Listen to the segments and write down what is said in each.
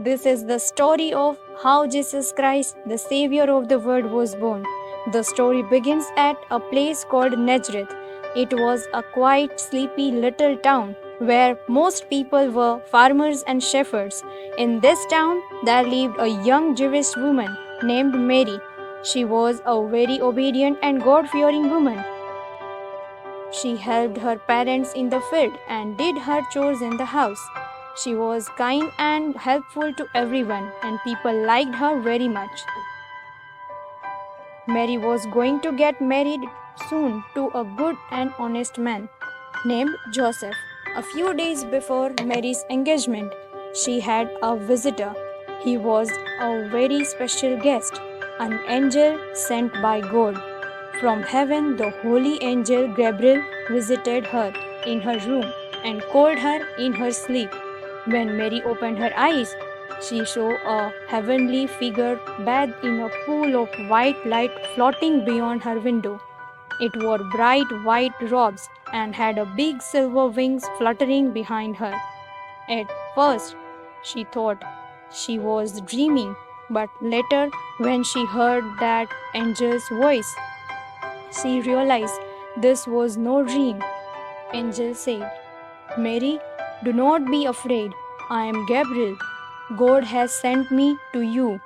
This is the story of how Jesus Christ, the Savior of the world, was born. The story begins at a place called Nazareth. It was a quiet, sleepy little town where most people were farmers and shepherds. In this town, there lived a young Jewish woman named Mary. She was a very obedient and God fearing woman. She helped her parents in the field and did her chores in the house. She was kind and helpful to everyone, and people liked her very much. Mary was going to get married soon to a good and honest man named Joseph. A few days before Mary's engagement, she had a visitor. He was a very special guest, an angel sent by God. From heaven, the holy angel Gabriel visited her in her room and called her in her sleep. When Mary opened her eyes, she saw a heavenly figure bathed in a pool of white light floating beyond her window. It wore bright white robes and had a big silver wings fluttering behind her. At first, she thought she was dreaming, but later, when she heard that angel's voice, she realized this was no dream. Angel said, Mary, do not be afraid. I am Gabriel. God has sent me to you.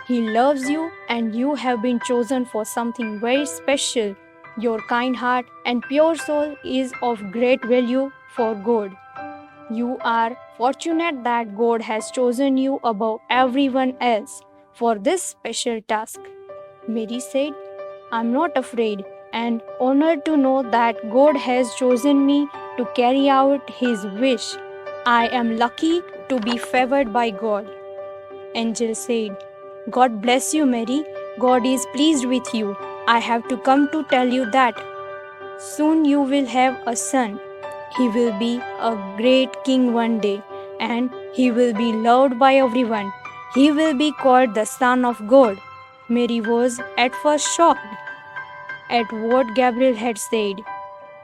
He loves you and you have been chosen for something very special. Your kind heart and pure soul is of great value for God. You are fortunate that God has chosen you above everyone else for this special task. Mary said, I'm not afraid and honored to know that God has chosen me to carry out His wish. I am lucky to be favored by God. Angel said, God bless you, Mary. God is pleased with you. I have to come to tell you that soon you will have a son. He will be a great king one day, and he will be loved by everyone. He will be called the Son of God. Mary was at first shocked at what Gabriel had said.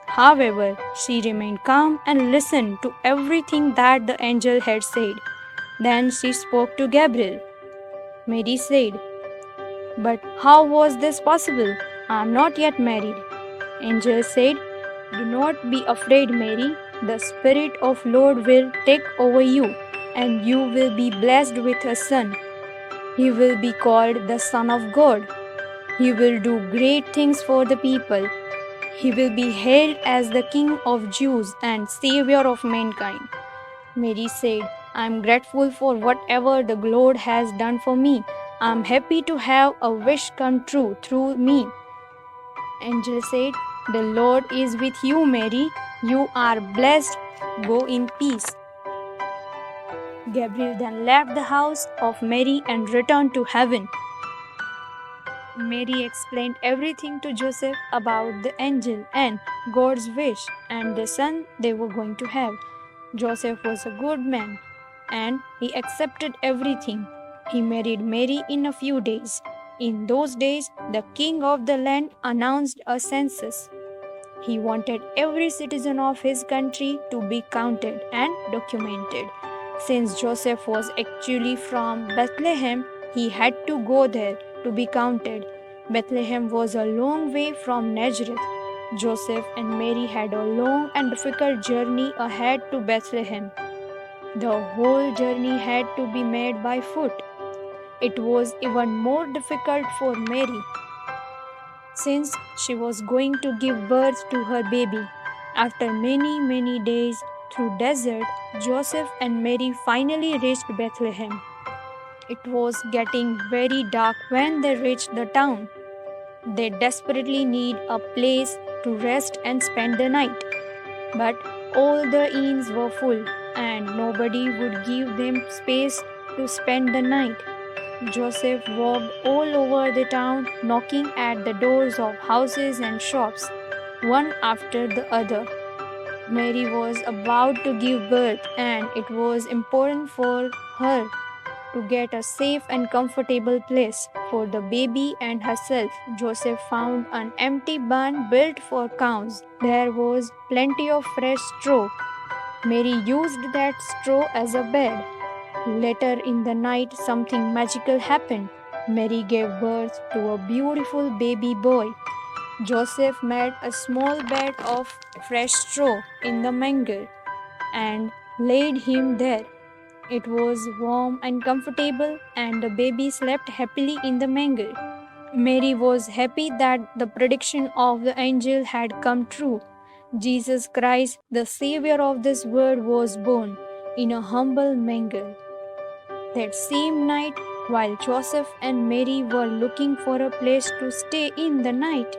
However, she remained calm and listened to everything that the angel had said. Then she spoke to Gabriel. Mary said, But how was this possible? I am not yet married. Angel said, Do not be afraid, Mary. The Spirit of Lord will take over you, and you will be blessed with a son. He will be called the Son of God. He will do great things for the people. He will be hailed as the King of Jews and Savior of mankind. Mary said, I am grateful for whatever the Lord has done for me. I am happy to have a wish come true through me. Angel said, The Lord is with you, Mary. You are blessed. Go in peace. Gabriel then left the house of Mary and returned to heaven. Mary explained everything to Joseph about the angel and God's wish and the son they were going to have. Joseph was a good man and he accepted everything. He married Mary in a few days. In those days, the king of the land announced a census. He wanted every citizen of his country to be counted and documented. Since Joseph was actually from Bethlehem, he had to go there to be counted. Bethlehem was a long way from Nazareth. Joseph and Mary had a long and difficult journey ahead to Bethlehem. The whole journey had to be made by foot. It was even more difficult for Mary, since she was going to give birth to her baby. After many days through desert, Joseph and Mary finally reached Bethlehem. It was getting very dark when they reached the town. They desperately need a place to rest and spend the night. But all the inns were full and nobody would give them space to spend the night. Joseph walked all over the town, knocking at the doors of houses and shops, one after the other. Mary was about to give birth, and it was important for her to get a safe and comfortable place for the baby and herself. Joseph found an empty barn built for cows. There was plenty of fresh straw. Mary used that straw as a bed. Later in the night, something magical happened. Mary gave birth to a beautiful baby boy. Joseph made a small bed of fresh straw in the manger and laid him there. It was warm and comfortable, and the baby slept happily in the manger. Mary was happy that the prediction of the angel had come true. Jesus Christ, the Savior of this world, was born in a humble manger. That same night, while Joseph and Mary were looking for a place to stay in the night,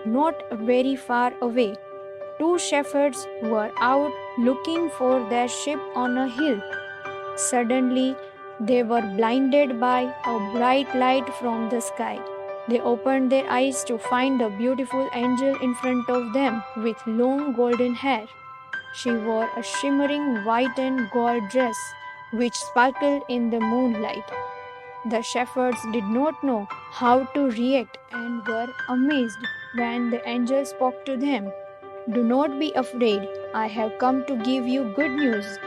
not very far away, two shepherds were out looking for their sheep on a hill. Suddenly, they were blinded by a bright light from the sky. They opened their eyes to find a beautiful angel in front of them with long golden hair. She wore a shimmering white and gold dress which sparkled in the moonlight. The shepherds did not know how to react and were amazed when the angel spoke to them. "Do not be afraid, I have come to give you good news.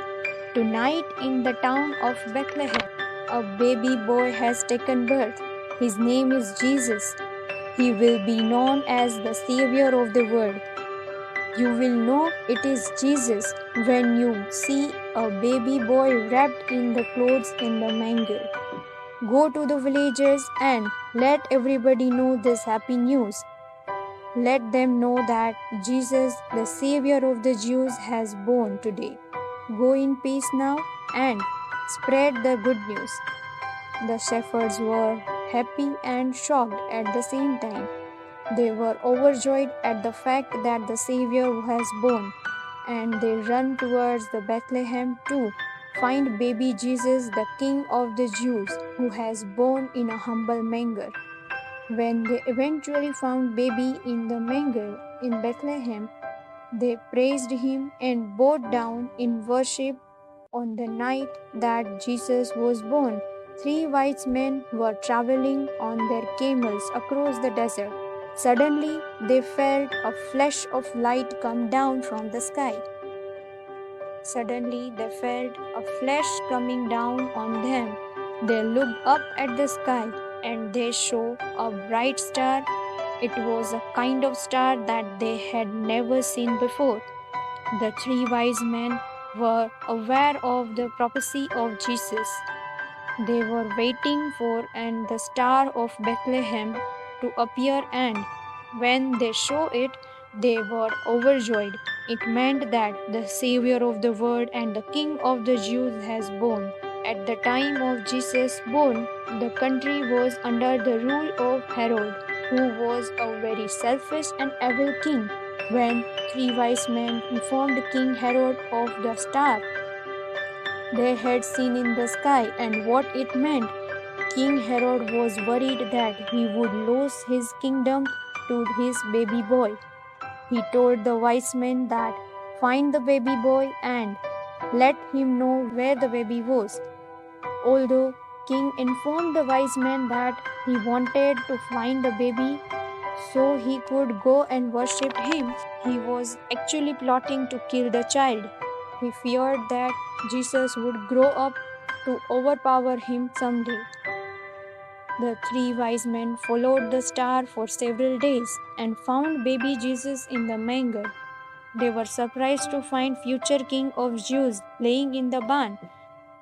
Tonight in the town of Bethlehem, a baby boy has taken birth. His name is Jesus. He will be known as the Savior of the world. You will know it is Jesus when you see a baby boy wrapped in the clothes in the manger. Go to the villages and let everybody know this happy news. Let them know that Jesus, the Savior of the Jews, has born today. Go in peace now and spread the good news." The shepherds were happy and shocked at the same time. They were overjoyed at the fact that the Savior was born, and they ran towards the Bethlehem to find baby Jesus, the King of the Jews, who has born in a humble manger. When they eventually found baby in the manger in Bethlehem, they praised him and bowed down in worship. On the night that Jesus was born, three wise men were traveling on their camels across the desert. Suddenly, they felt a flash of light come down from the sky. Suddenly, they felt a flash coming down on them. They looked up at the sky and they saw a bright star. It was a kind of star that they had never seen before. The three wise men were aware of the prophecy of Jesus. They were waiting for and the star of Bethlehem to appear, and when they saw it, they were overjoyed. It meant that the Savior of the world and the King of the Jews has born. At the time of Jesus' born, the country was under the rule of Herod, who was a very selfish and evil king. When three wise men informed King Herod of the star they had seen in the sky and what it meant, King Herod was worried that he would lose his kingdom to his baby boy. He told the wise men that find the baby boy and let him know where the baby was. Although King informed the wise men that he wanted to find the baby so he could go and worship him, he was actually plotting to kill the child. He feared that Jesus would grow up to overpower him someday. The three wise men followed the star for several days and found baby Jesus in the manger. They were surprised to find future King of Jews laying in the barn.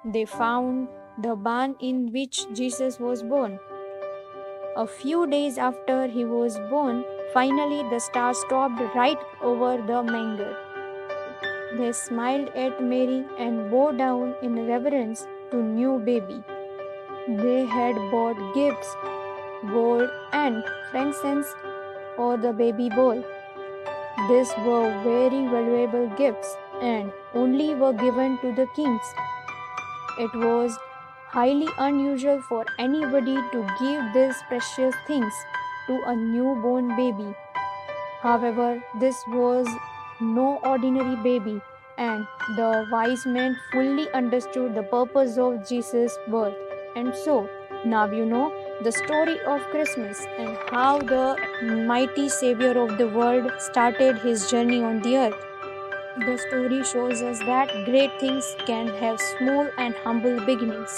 They found the barn in which Jesus was born. A few days after he was born, finally the star stopped right over the manger. They smiled at Mary and bowed down in reverence to new baby. They had bought gifts, gold and frankincense for the baby boy. These were very valuable gifts and only were given to the kings. It was highly unusual for anybody to give these precious things to a newborn baby. However, this was no ordinary baby, and the wise men fully understood the purpose of Jesus' birth. And so, now you know the story of Christmas and how the mighty Savior of the world started his journey on the earth. The story shows us that great things can have small and humble beginnings.